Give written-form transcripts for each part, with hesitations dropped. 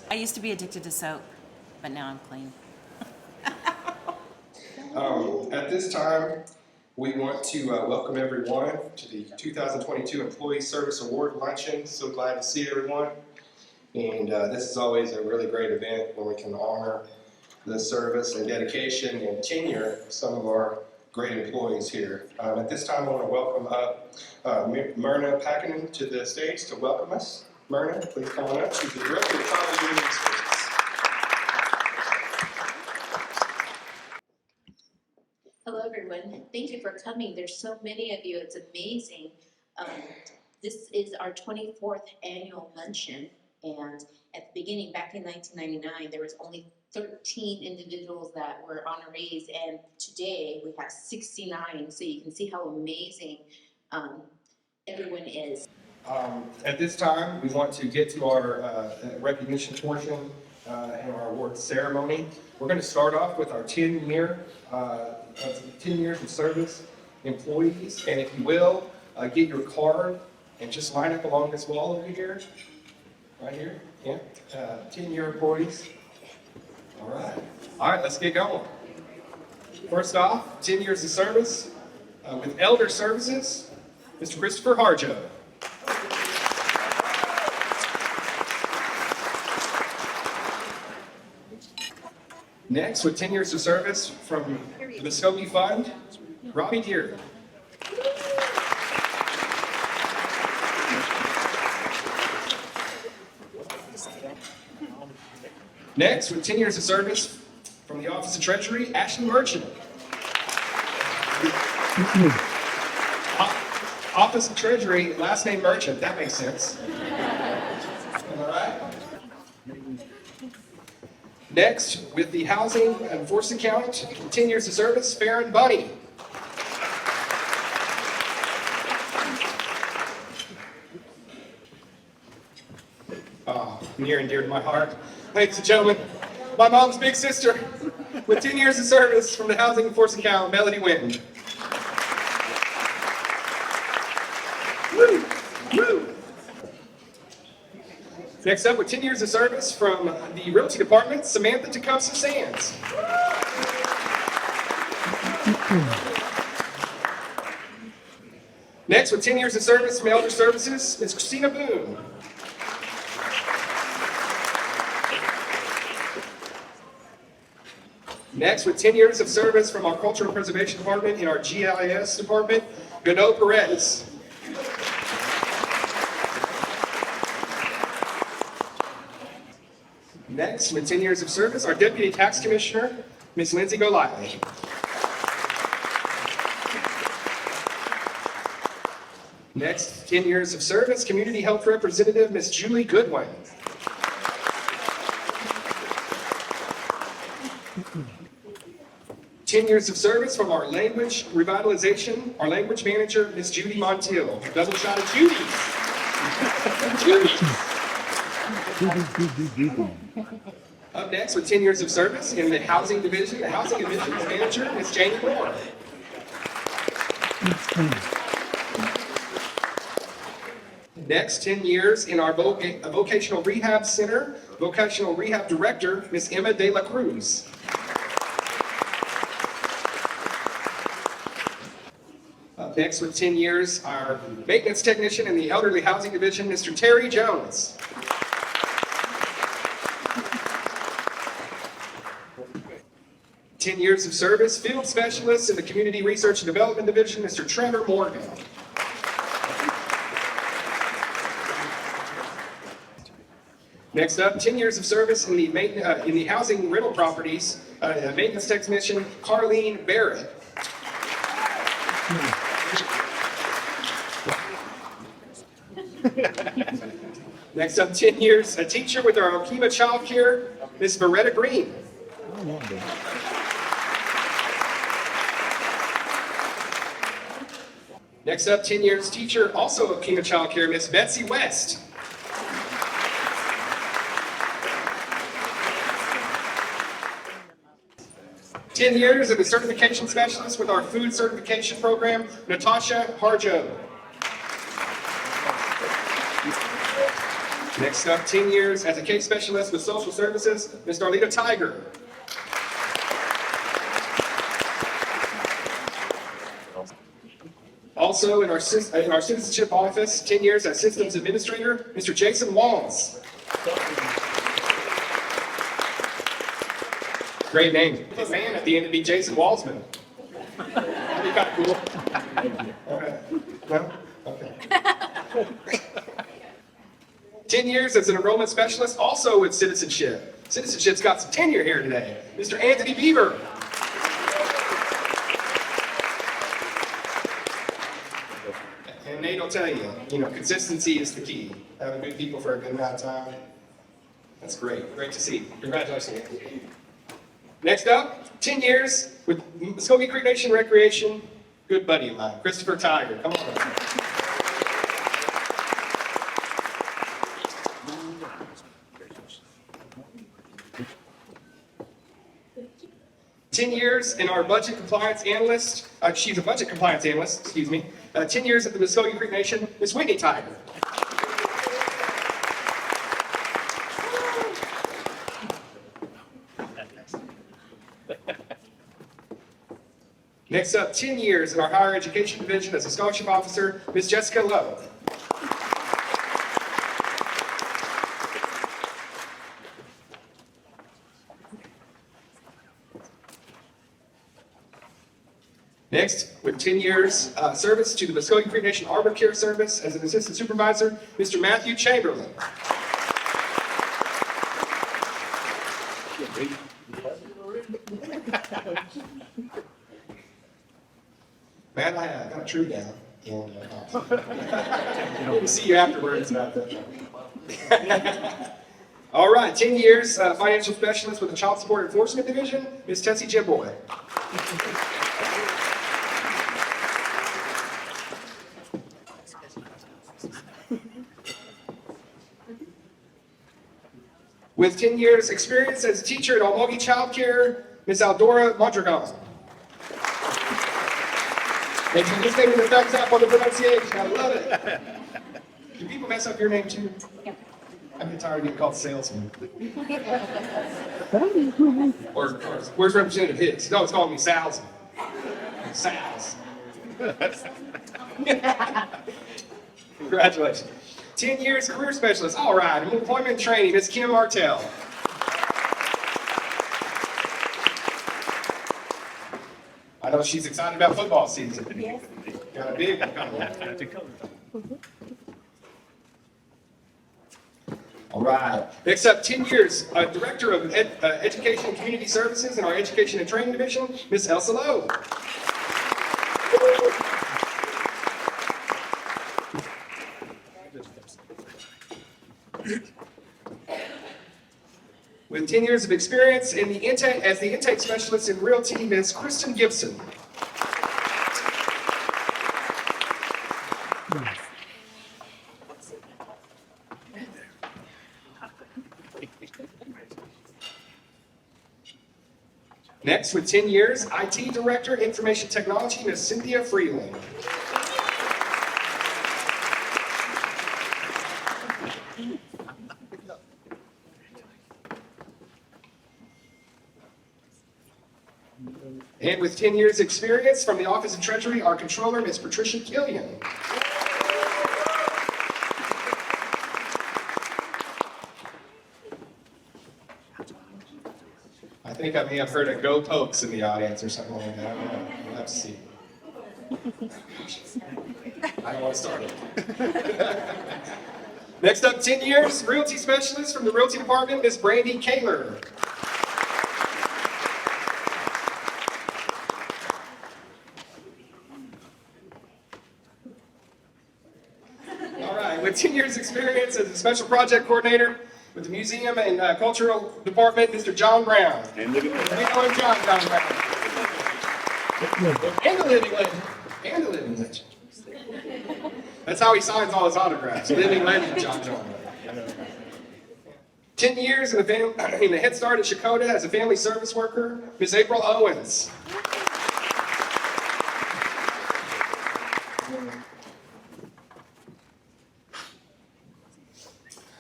I used to be addicted to soap, but now I'm clean. At this time, we want to welcome everyone to the 2022 Employee Service Awards Luncheon. So glad to see everyone. And this is always a really great event when we can honor the service and dedication and tenure of some of our great employees here. At this time, I want to welcome up Myrna Packinen to the stage to welcome us. Myrna, please come on up. She's the Director of College Human Resources. Hello, everyone. Thank you for coming. There's so many of you. It's amazing. This is our 24th annual luncheon, and at the beginning, back in 1999, there was only 13 individuals that were honorees, and today we have 69, so you can see how amazing everyone is. At this time, we want to get to our recognition portion and our award ceremony. We're going to start off with our 10 years of service employees, and if you will, get your card and just line up along this wall over here, right here. Yeah, 10-year employees. All right, let's get going. First off, 10 years of service with Elder Services, Mr. Christopher Harjo. Next, with 10 years of service from the Muscogee Fund, Robbie Deere. Next, with 10 years of service from the Office of Treasury, Ashley Merchant. Office of Treasury, last name Merchant, that makes sense. All right. Next, with the Housing Enforcement Account, 10 years of service, Farron Bunny. Oh, near and dear to my heart. Ladies and gentlemen, my mom's big sister, with 10 years of service from the Housing Enforcement Account, Melody Winton. Woo! Woo! Next up, with 10 years of service from the Realty Department, Samantha Tecumseh Sands. Next, with 10 years of service from Elder Services, Ms. Christina Boone. Next, with 10 years of service from our Cultural Preservation Department in our GIS Department, Gano Perez. Next, with 10 years of service, our Deputy Tax Commissioner, Ms. Lindsay Golightly. Next, 10 years of service, Community Health Representative, Ms. Julie Goodwin. Ten years of service from our language revitalization, our language manager, Ms. Judy Montiel. Double shot of Judy's. Up next, with 10 years of service in the Housing Division, the Housing Admissions Manager, Ms. Jamie Moore. Next, 10 years in our Vocational Rehab Center, Vocational Rehab Director, Ms. Emma De La Cruz. Up next, with 10 years, our Maintenance Technician in the Elderly Housing Division, Mr. Terry Jones. Years of service, Field Specialist in the Community Research and Development Division, Mr. Trevor Morgan. Next up, 10 years of service in the Housing Rental Properties, Maintenance Technician, Carlene Barrett. Next up, 10 years, a teacher with our Okima Child Care, Ms. Beretta Green. Next up, 10 years teacher, also of Okima Child Care, Ms. Betsy West. 10 years as a certification specialist with our food certification program, Natasha Harjo. Next up, 10 years as a case specialist with social services, Ms. Darlita Tiger. Also in our citizenship office, 10 years as systems administrator, Mr. Jason Walls. Great name. His man at the end would be Jason Walsman. That'd be kind of cool. Okay. No? Okay. 10 years as an enrollment specialist, also with citizenship. Citizenship's got some tenure here today. Mr. Anthony Beaver. And Nate will tell you, consistency is the key. Having good people for a good amount of time. That's great. Great to see. Congratulations. Next up, 10 years with Muscogee Great Nation Recreation. Good buddy of mine, Christopher Tiger. Come on. 10 years in our budget compliance analyst. She's a budget compliance analyst, excuse me. 10 years at the Muscogee Creek Nation, Miss Whitney Tiger. Next up, 10 years in our higher education division as a scholarship officer, Miss Jessica Lowe. Next, with 10 years service to the Muscogee Creek Nation Arbor Care Service as an assistant supervisor, Mr. Matthew Chamberlain. Matt, I got a tree down. We'll see you afterwards. All right, 10 years financial specialist with the Child Support Enforcement Division, Ms. Tessie Jimboy. With 10 years experience as a teacher at Almogi Child Care, Ms. Aldora Mondragon. Thank you. Just giving the thumbs up on the pronunciation. I love it. Do people mess up your name too? I'm getting tired of getting called salesman. or where's Representative Hicks? No, it's calling me salesman. Sals. Congratulations. 10 years career specialist. All right. Employment training, Ms. Kim Martell. I know she's excited about football season. Yes. Got a big one coming. All right. Next up, 10 years, Director of Education and Community Services in our Education and Training Division, Ms. Elsa Lowe. With 10 years of experience in the as the intake specialist in Realty, Ms. Kristen Gibson. Next, with 10 years, IT Director, Information Technology, Ms. Cynthia Freeland. And with 10 years experience from the Office of Treasury, our Controller, Ms. Patricia Killian. I think I may have heard a Go Pokes in the audience or something like that. I don't know. We'll have to see. I don't want to start it. Next up, 10 years, Realty Specialist from the Realty Department, Ms. Brandy Kaler. With 10 years experience as a special project coordinator with the Museum and Cultural Department, Mr. John Brown. And the living legend. And the living legend. And the living legend. That's how he signs all his autographs. Living legend, John. 10 years in the Head Start at Shakota as a family service worker, Miss April Owens.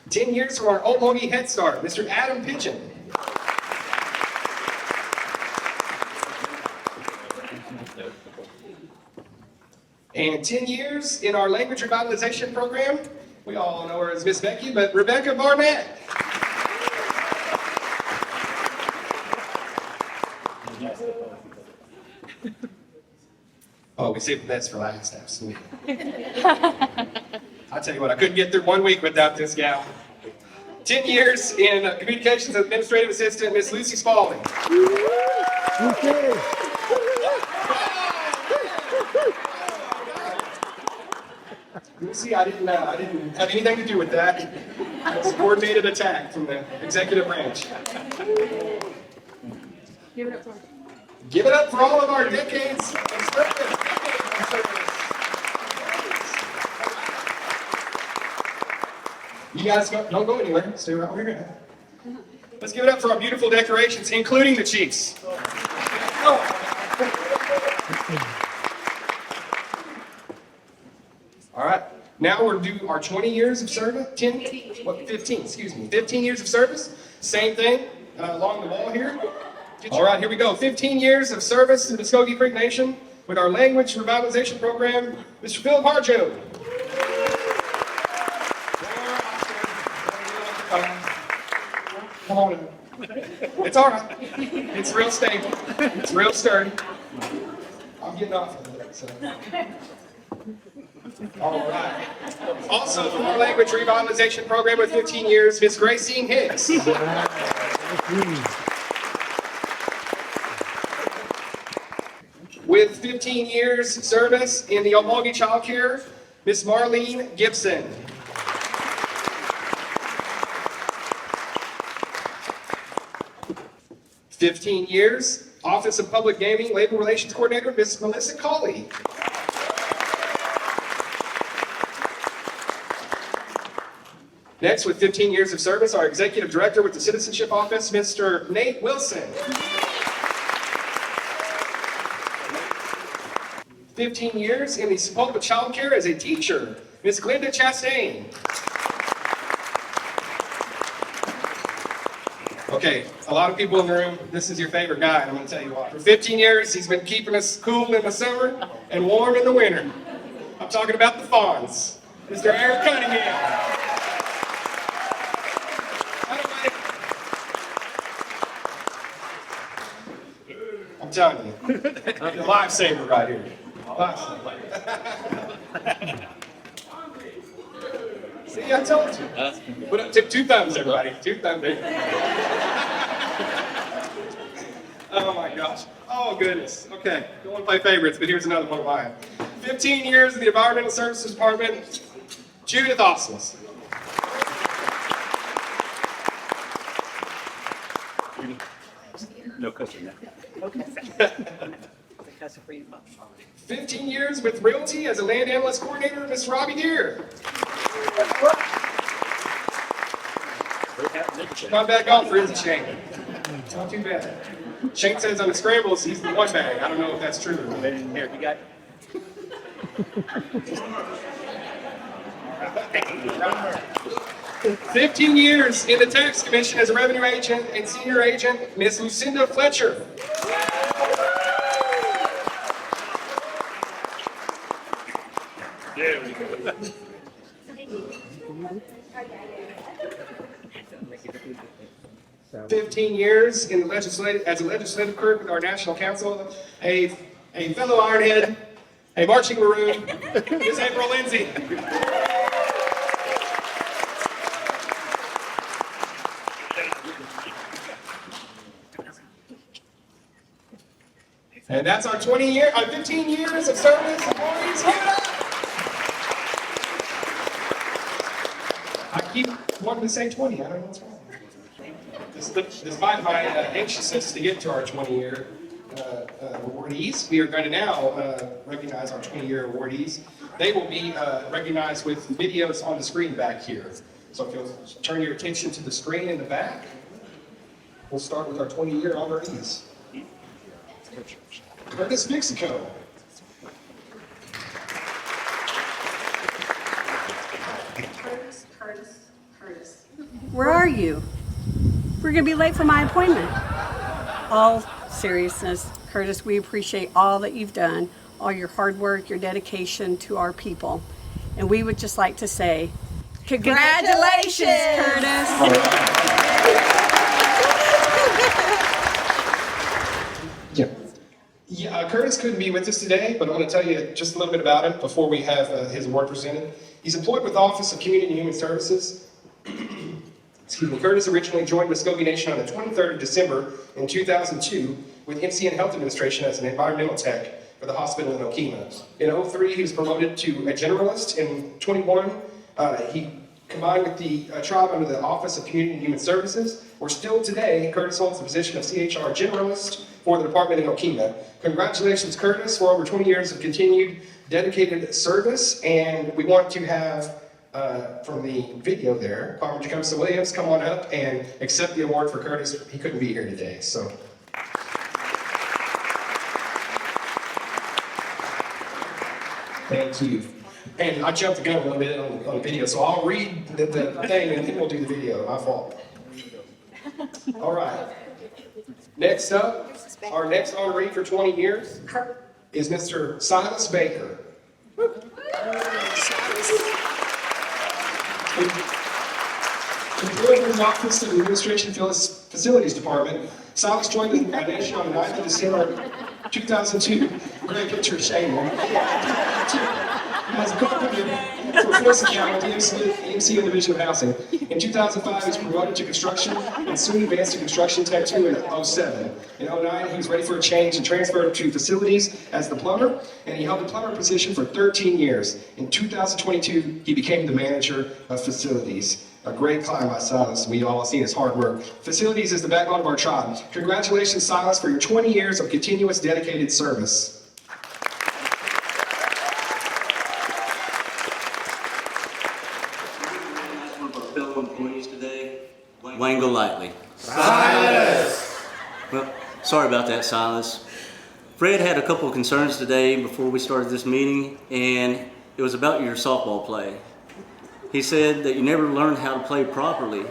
10 years from our Muscogee Head Start, Mr. Adam Pigeon. And 10 years in our language revitalization program, we all know her as Miss Becky, but Rebecca Barnett. Oh, we saved the best for last, absolutely. I'll tell you what, I couldn't get through 1 week without this gal. 10 years in communications administrative assistant, Miss Lucy Spalding. Okay. Lucy, I didn't have anything to do with that. It's a coordinated attack from the executive branch. Give it up for all of our decades of service. You guys don't go anywhere. Stay right where you're at. Let's give it up for our beautiful decorations, including the Chiefs. All right. Now we're due our 20 years of service. 15 years of service. Same thing along the wall here. All right, here we go. 15 years of service to the Muscogee Great Nation with our language revitalization program, Mr. Philip Harjo. Come on in. It's all right. It's real stable. It's real sturdy. I'm getting off of it. So. All right. Also from our language revitalization program with 15 years, Miss Gracine Hicks. With 15 years service in the Muscogee Child Care, Miss Marlene Gibson. "15 years, Office of Public Gaming Labor Relations Coordinator, Miss Melissa Colley. Next, with 15 years of service, our Executive Director with the Citizenship Office, Mr. Nate Wilson. 15 years in the Sepulveda Child Care as a teacher, Miss Glenda Chastain. Okay, a lot of people in the room, this is your favorite guy, and I'm going to tell you why. For 15 years, he's been keeping us cool in the summer and warm in the winter. I'm talking about the Fonz, Mr. Eric Cunningham. I'm telling you, a lifesaver right here. Lifesaver. See, I told you. Put up, tip 2 thumbs, everybody. 2 thumbs. Oh my gosh. Oh goodness. Okay, don't want to play favorites, but here's another one of mine. 15 years in the Environmental Services Department, Judith Osmus. No cussing now. Okay. 15 years with Realty as a land analyst coordinator, Miss Robbie Deere. Not bad golfer, is it, Shane? Not too bad. Shane says on the scrambles he's the one bag. I don't know if that's true. Here, you got. 15 years in the Tax Commission as a revenue agent and senior agent, Miss Lucinda Fletcher. There we go. 15 years in the as a legislative clerk with our national council, a fellow Ironhead, a marching maroon, Miss April Lindsay. And that's our 15 years of service. Employees, give it up. I keep wanting to say 20. I don't know what's wrong. Despite my anxiousness to get to our 20-year awardees, we are going to now recognize our 20-year awardees. They will be recognized with videos on the screen back here. So if you'll turn your attention to the screen in the back, we'll start with our 20-year honorees. Curtis, Mexico. Curtis. Where are you? We're going to be late for my appointment. All seriousness, Curtis, we appreciate all that you've done, all your hard work, your dedication to our people. And we would just like to say, congratulations, Curtis. Curtis couldn't be with us today, but I want to tell you just a little bit about him before we have his award presented. He's employed with the Office of Community and Human Services. Excuse me. Curtis originally joined Muscogee Nation on the 23rd of December in 2002 with MCN Health Administration as an environmental tech for the hospital in Okemah. In 2003, he was promoted to a generalist. In 21, he combined with the tribe under the Office of Community and Human Services, where still today, Curtis holds the position of CHR Generalist for the department in Okemah. Congratulations, Curtis, for over 20 years of continued dedicated service, and we want to have, from the video there, Carmen Jacobsa Williams come on up and accept the award for Curtis. He couldn't be here today, so. Thank you. And I jumped the gun a little bit on the video, so I'll read the thing and then we'll do the video. My fault. All right. Next up, our next honoree for 20 years is Mr. Silas Baker. Employed in the Office of Administration Facilities Department, Silas joined the nation on the 9th of December 2002. Great picture of Shane. As a carpenter for Force Account at EMC Division of Housing. In 2005, he was promoted to construction and soon advanced to construction tech 2 in 2007. In 2009, he was ready for a change and transferred to facilities as the plumber, and he held the plumber position for 13 years. In 2022, he became the manager of facilities. A great climb by Silas. We all have seen his hard work. Facilities is the backbone of our tribe. Congratulations, Silas, for your 20 years of continuous dedicated service. One of our fellow employees today, Wayne Golightly. Silas! Well, sorry about that, Silas. Fred had a couple of concerns today before we started this meeting, and it was about your softball play. He said that you never learned how to play properly,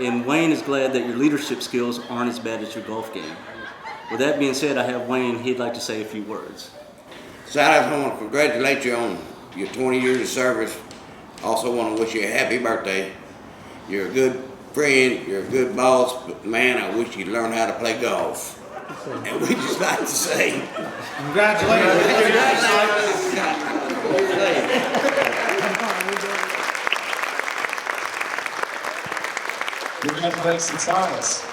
and Wayne is glad that your leadership skills aren't as bad as your golf game. With that being said, I have Wayne. He'd like to say a few words. Silas, I want to congratulate you on your 20 years of service. Also want to wish you a happy birthday. You're a good friend, you're a good boss, but man, I wish you'd learn how to play golf. And we just like to say, Congratulations, Silas.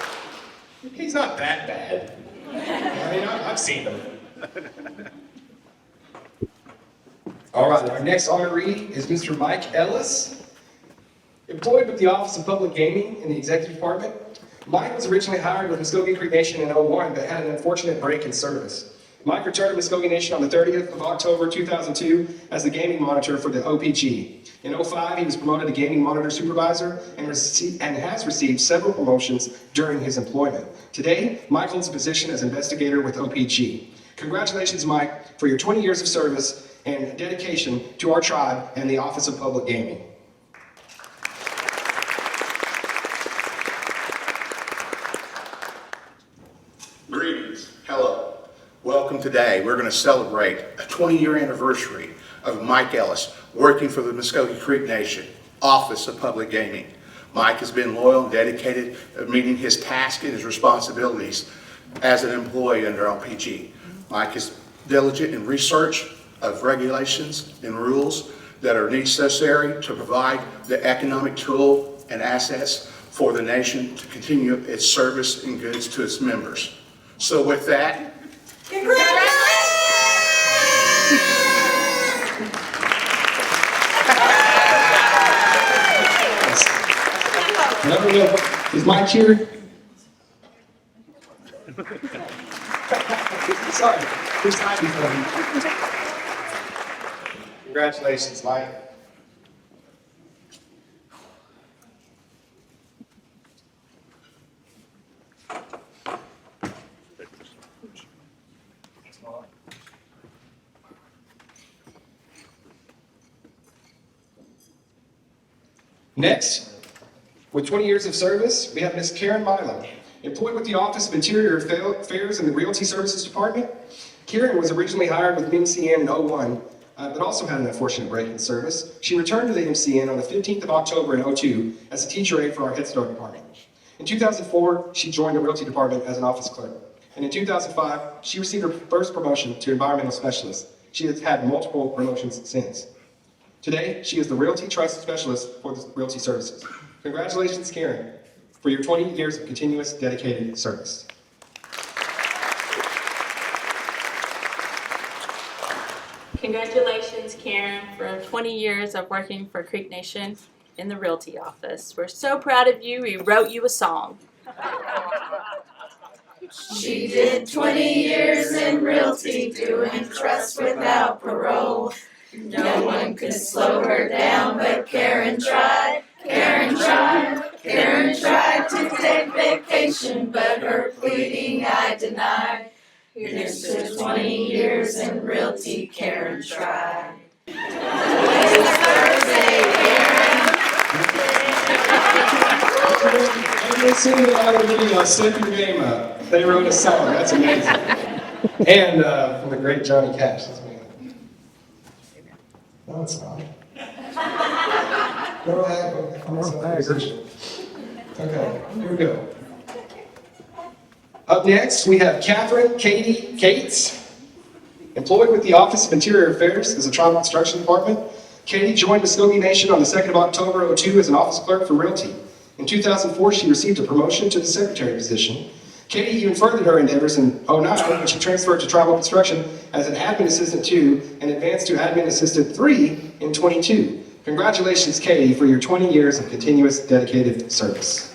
He's not that bad. I mean, I've seen him. All right, our next honoree is Mr. Mike Ellis. Employed with the Office of Public Gaming in the Executive Department, Mike was originally hired with Muscogee Creek Nation in 2001, but had an unfortunate break in service. Mike returned to Muscogee Nation on the 30th of October 2002 as the gaming monitor for the OPG. In 2005, he was promoted to gaming monitor supervisor and has received several promotions during his employment. Today, Mike holds a position as investigator with OPG. Congratulations, Mike, for your 20 years of service and dedication to our tribe and the Office of Public Gaming. Greetings. Hello. Welcome today. We're going to celebrate a 20-year anniversary of Mike Ellis working for the Muscogee Creek Nation, Office of Public Gaming. Mike has been loyal and dedicated to meeting his tasks and his responsibilities as an employee under LPG. Mike is diligent in research of regulations and rules that are necessary to provide the economic tool and assets for the nation to continue its service and goods to its members. So with that, Is Mike here? Sorry, who's hiding from me? Congratulations, Mike. Next, with 20 years of service, we have Ms. Karen Milo. Employed with the Office of Interior Affairs in the Realty Services Department, Karen was originally hired with MCN in '01, but also had an unfortunate break in service. She returned to the MCN on the 15th of October in '02 as a teacher aide for our Head Start department. In 2004, she joined the Realty Department as an office clerk. And in 2005, she received her first promotion to environmental specialist. She has had multiple promotions since. Today, she is the Realty Trust Specialist for the Realty Services. Congratulations, Karen, for your 20 years of continuous dedicated service. Congratulations, Karen, for 20 years of working for Great Nation in the Realty office. We're so proud of you. We wrote you a song. She did 20 years in realty, doing trust without parole. No one could slow her down, but Karen tried. Karen tried. Karen tried to take vacation, but her pleading I denied. Here's to 20 years in realty, Karen tried. It's Thursday, Karen. And they sing it out of the video, Step Your Game Up. They wrote a song, that's amazing. And from the great Johnny Cash, that's amazing. No, it's not. No lag, okay, here we go. Up next, we have Catherine Katie Cates. Employed with the Office of Interior Affairs as a Tribal Construction Department, Katie joined Muscogee Nation on the 2nd of October '02 as an office clerk for Realty. In 2004, she received a promotion to the secretary position. Katie even furthered her endeavors in '09 when she transferred to Tribal Construction as an admin assistant 2 and advanced to admin assistant 3 in '22. Congratulations, Katie, for your 20 years of continuous dedicated service.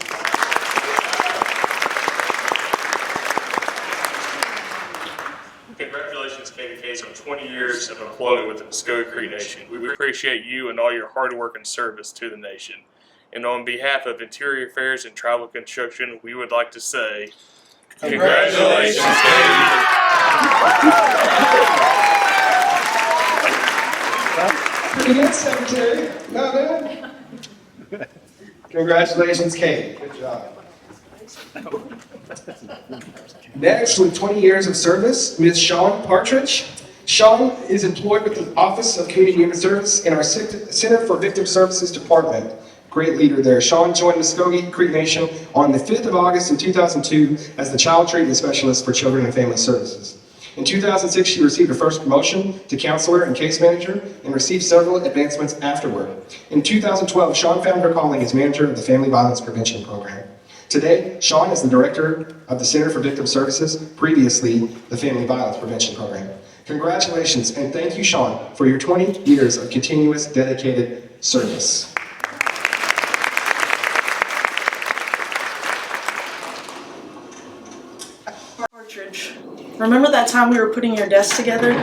Congratulations, Katie Case, on 20 years of employment with the Muscogee Creek Nation. We appreciate you and all your hard work and service to the nation. And on behalf of Interior Affairs and Tribal Construction, we would like to say, congratulations, Katie. Pretty good, Secretary. Not bad. Congratulations, Katie. Good job. Next, with 20 years of service, Ms. Shawn Partridge. Shawn is employed with the Office of Community Human Service in our Center for Victim Services Department. Great leader there. Shawn joined Muscogee Creek Nation on the 5th of August in 2002 as the Child Treatment Specialist for Children and Family Services. In 2006, she received her first promotion to counselor and case manager and received several advancements afterward. In 2012, Shawn found her calling as manager of the Family Violence Prevention Program. Today, Shawn is the director of the Center for Victim Services, previously the Family Violence Prevention Program. Congratulations, and thank you, Shawn, for your 20 years of continuous dedicated service. Partridge, remember that time we were putting your desk together?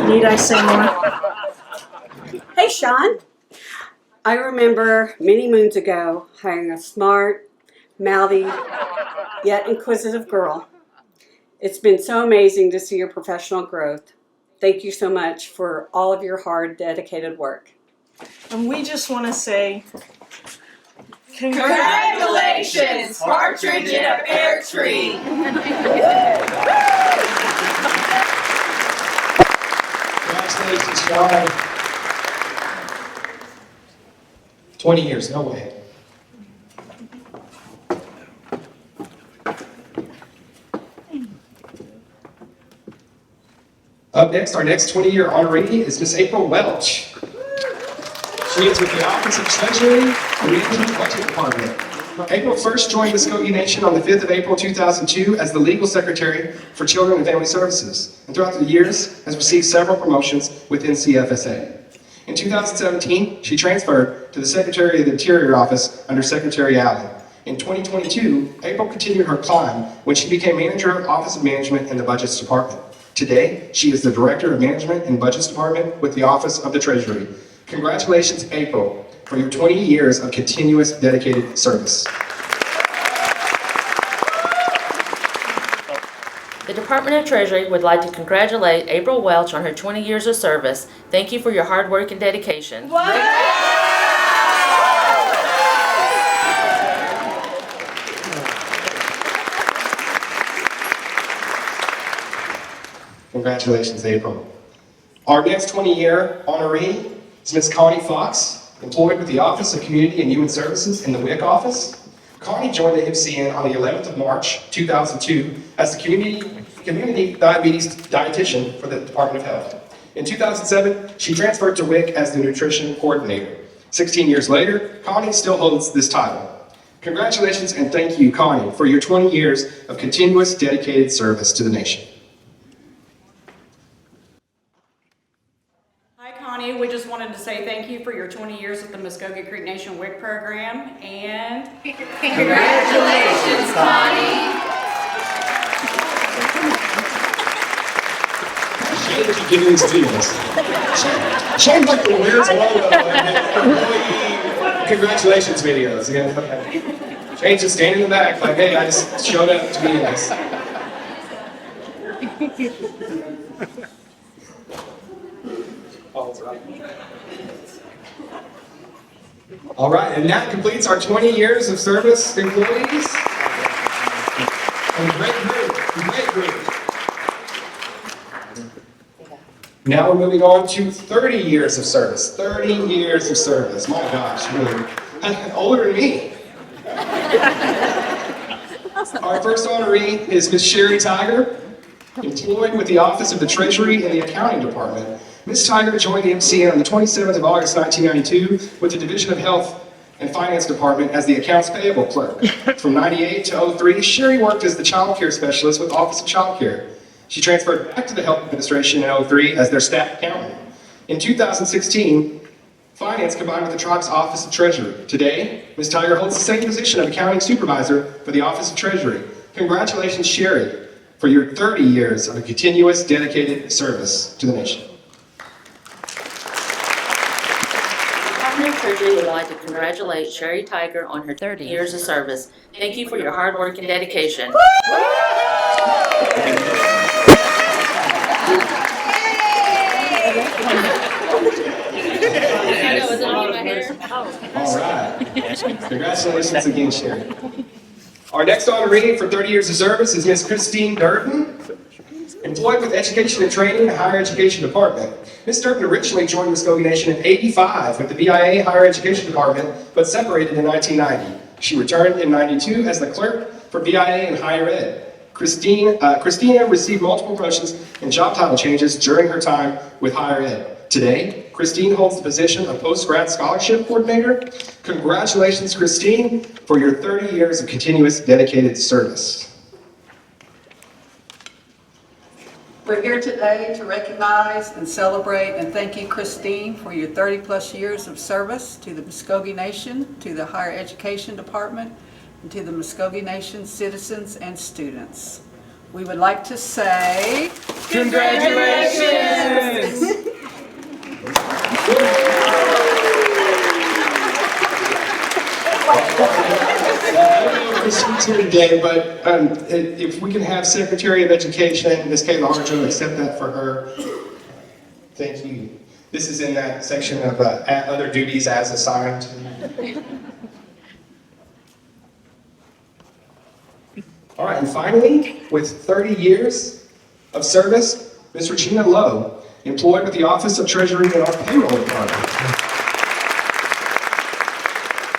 Need I say more? Hey, Sean. I remember many moons ago hiring a smart, mouthy, yet inquisitive girl. It's been so amazing to see your professional growth. Thank you so much for all of your hard, dedicated work. And we just want to say, Congratulations, partridge in a pear tree. Congratulations, Shawn. 20 years, no way. Up next, our next 20-year honoree is Miss April Welch. She is with the Office of Treasury and Management Budget Department. April first joined Muscogee Nation on the 5th of April 2002 as the Legal Secretary for Children and Family Services, and throughout the years has received several promotions within CFSA. In 2017, she transferred to the Secretary of the Interior Office under Secretary Allen. In 2022, April continued her climb when she became Manager of Office of Management in the Budgets Department. Today, she is the Director of Management and Budgets Department with the Office of the Treasury. Congratulations, April, for your 20 years of continuous dedicated service. The Department of Treasury would like to congratulate April Welch on her 20 years of service. Thank you for your hard work and dedication. Wow! Congratulations, April. Our next 20-year honoree is Ms. Connie Fox, employed with the Office of Community and Human Services in the WIC office. Connie joined the MCN on the 11th of March, 2002 as the community diabetes dietitian for the Department of Health. In 2007, she transferred to WIC as the nutrition coordinator. 16 years later, Connie still holds this title. Congratulations and thank you, Connie, for your 20 years of continuous dedicated service to the nation. Hi, Connie. We just wanted to say thank you for your 20 years at the Muscogee Creek Nation WIC program, and Congratulations, Connie. Shane's giving these videos. Shane's like the weird employee congratulations videos. Shane's just standing in the back like, hey, I just showed up to be in this. All right, and that completes our 20 years of service employees. And great group. Now we're moving on to 30 years of service. 30 years of service. My gosh, really. Older than me. Our first honoree is Ms. Sherry Tiger, employed with the Office of the Treasury and the Accounting Department. Ms. Tiger joined the MCN on the 27th of August, 1992 with the Division of Health and Finance Department as the Accounts Payable Clerk. From 98 to 03, Sherry worked as the Child Care Specialist with Office of Child Care. She transferred back to the Health Administration in 03 as their staff accountant. In 2016, Finance combined with the Tribe's Office of Treasury. Today, Ms. Tiger holds the same position of Accounting Supervisor for the Office of Treasury. Congratulations, Sherry, for your 30 years of a continuous, dedicated service to the nation. Department of Treasury would like to congratulate Sherry Tiger on her 30 years of service. Thank you for your hard work and dedication. All right. Congratulations again, Sherry. Our next honoree for 30 years of service is Ms. Christine Durden, employed with Education and Training in the Higher Education Department. Ms. Durden originally joined Muscogee Nation in '85 with the BIA Higher Education Department, but separated in 1990. She returned in '92 as the clerk for BIA and Higher Ed. Christina received multiple promotions and job title changes during her time with Higher Ed. Today, Christine holds the position of Post-Grad Scholarship Coordinator. Congratulations, Christine, for your 30 years of continuous dedicated service. we're here today to recognize and celebrate and thank you, Christine, for your 30-plus years of service to the Muscogee Nation, to the Higher Education Department, and to the Muscogee Nation citizens and students. We would like to say, congratulations! She's here today, but if we can have Secretary of Education, Ms. Kayla Harjo, accept that for her. Thank you. This is in that section of other duties as assigned. All right, and finally, with 30 years of service, Ms. Regina Lowe, employed with the Office of Treasury and our payroll department.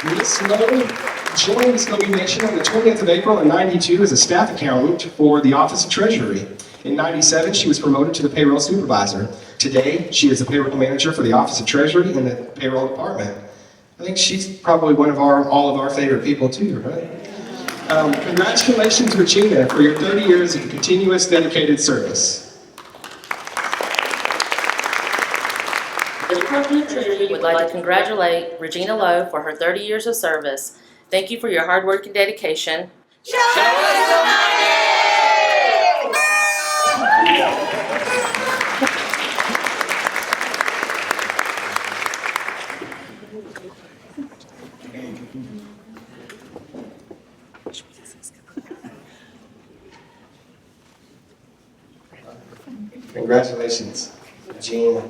Ms. Lowe joined Muscogee Nation on the 20th of April in '92 as a staff accountant for the Office of Treasury. In '97, she was promoted to the payroll supervisor. Today, she is the payroll manager for the Office of Treasury and the payroll department. I think she's probably one of all of our favorite people too, right? Congratulations, Regina, for your 30 years of continuous dedicated service. The Department of Treasury would like to congratulate Regina Lowe for her 30 years of service. Thank you for your hard work and dedication. Show us the money! Congratulations, Gene,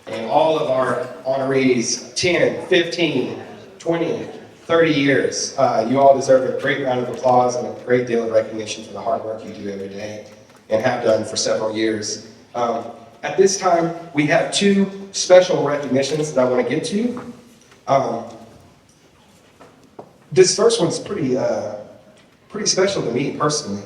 and all of our honorees, 10, 15, 20, 30 years. You all deserve a great round of applause and a great deal of recognition for the hard work you do every day and have done for several years. At this time, we have two special recognitions that I want to get to. This first one's pretty special to me personally.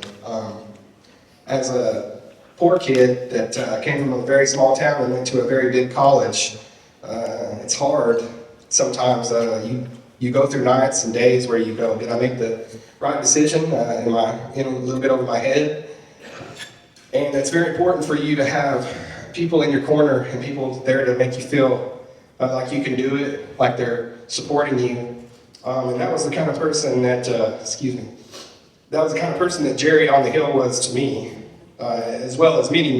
As a poor kid that came from a very small town and went to a very big college, it's hard sometimes. You go through nights and days where you go, did I make the right decision? Am I in a little bit over my head? And it's very important for you to have people in your corner and people there to make you feel like you can do it, like they're supporting you. And that was the kind of person that, that was the kind of person that Jerry on the Hill was to me, as well as many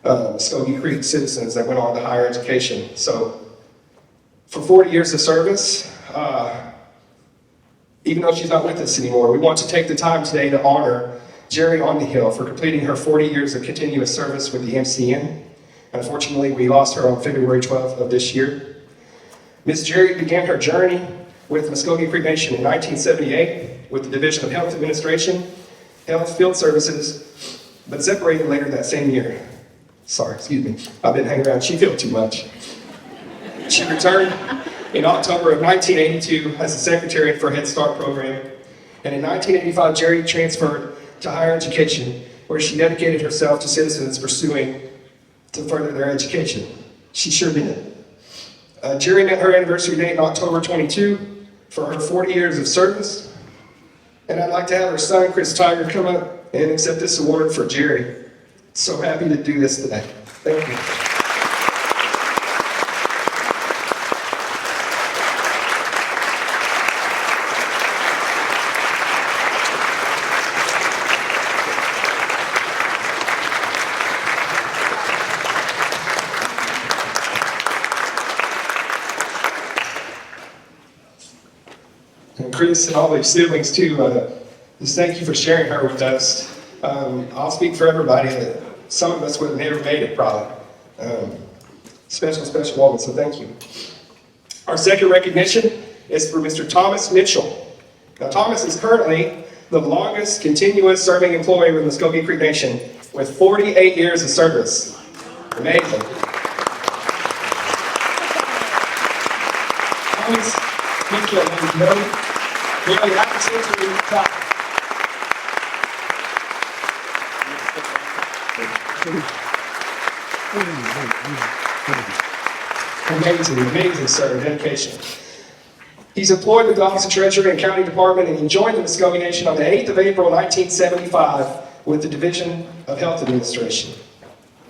Muscogee Creek citizens that went on to higher education. So for 40 years of service, even though she's not with us anymore, we want to take the time today to honor Jerry on the Hill for completing her 40 years of continuous service with the MCN. Unfortunately, we lost her on February 12th of this year. Ms. Jerry began her journey with Muscogee Creek Nation in 1978 with the Division of Health Administration, Health Field Services, but separated later that same year. Sorry, excuse me. I've been hanging around Sheffield too much. She returned in October of 1982 as the secretary for Head Start program. And in 1985, Jerry transferred to higher education, where she dedicated herself to citizens pursuing to further their education. She sure did. Jerry met her anniversary date in October 22 for her 40 years of service. And I'd like to have her son, Chris Tiger, come up and accept this award for Jerry. So happy to do this today. Thank you. And Chris and all their siblings too, just thank you for sharing her with us. I'll speak for everybody that some of us would have never made it probably. Special woman, so thank you. Our second recognition is for Mr. Thomas Mitchell. Now Thomas is currently the longest continuous serving employee with Muscogee Creek Nation with 48 years of service. Amazing. Thomas Mitchell has nearly half a century in the top. Amazing, sir, dedication. He's employed with the Office of Treasury and County Department, and he joined the Muscogee Nation on the 8th of April, 1975 with the Division of Health Administration.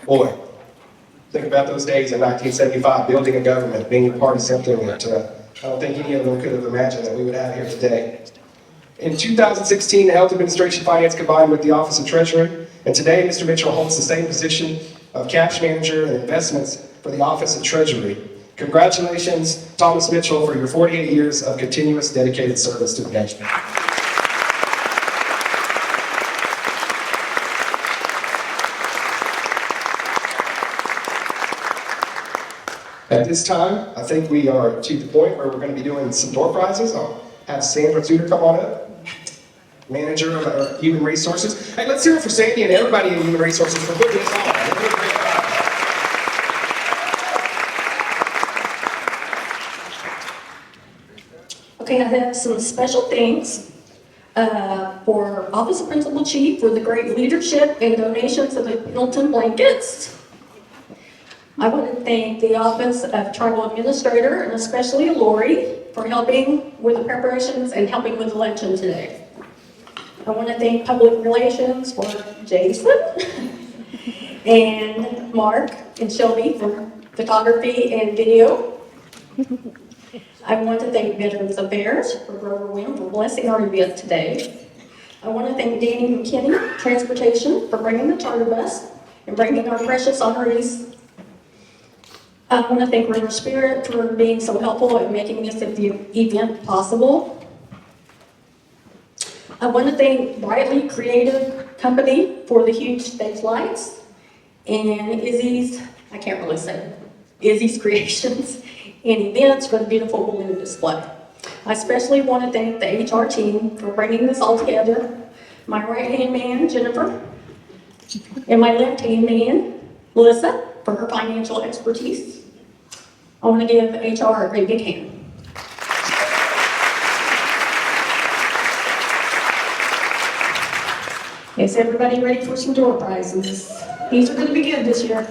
Boy, think about those days in 1975, building a government, being a part of something that I don't think any of them could have imagined that we would have here today. In 2016, the Health Administration Finance combined with the Office of Treasury, and today Mr. Mitchell holds the same position of Cash Manager and Investments for the Office of Treasury. Congratulations, Thomas Mitchell, for your 48 years of continuous dedicated service to the nation. At this time, I think we are to the point where we're going to be doing some door prizes. I'll have Sandra Zuder come on up, Manager of Human Resources. Hey, let's hear it for Sandy and everybody in Human Resources for putting this on. They're doing a great job. Okay, I have some special things for Office of Principal Chief for the great leadership and donations of the Hilton blankets. I want to thank the Office of Tribal Administrator and especially Lori for helping with the preparations and helping with the luncheon today. I want to thank Public Relations for Jason and Mark and Shelby for photography and video. I want to thank Veterans Affairs for Grover Wynn for blessing our event today. I want to thank Danny McKinney, Transportation, for bringing the charter bus and bringing our precious honorees. I want to thank River Spirit for being so helpful in making this event possible. I want to thank Brightly Creative Company for the huge stage lights and Izzy's Creations and Events for the beautiful balloon display. I especially want to thank the HR team for bringing this all together. My right-hand man, Jennifer. And my left-hand man, Melissa, for her financial expertise. I want to give HR a great big hand. Is everybody ready for some door prizes? These are going to be good this year.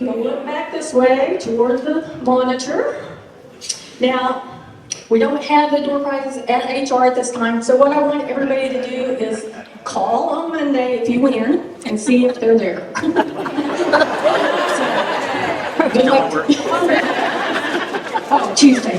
You'll look back this way toward the monitor. Now, we don't have the door prizes at HR at this time, so what I want everybody to do is call on Monday if you win and see if they're there. So, good luck. Oh, Tuesday.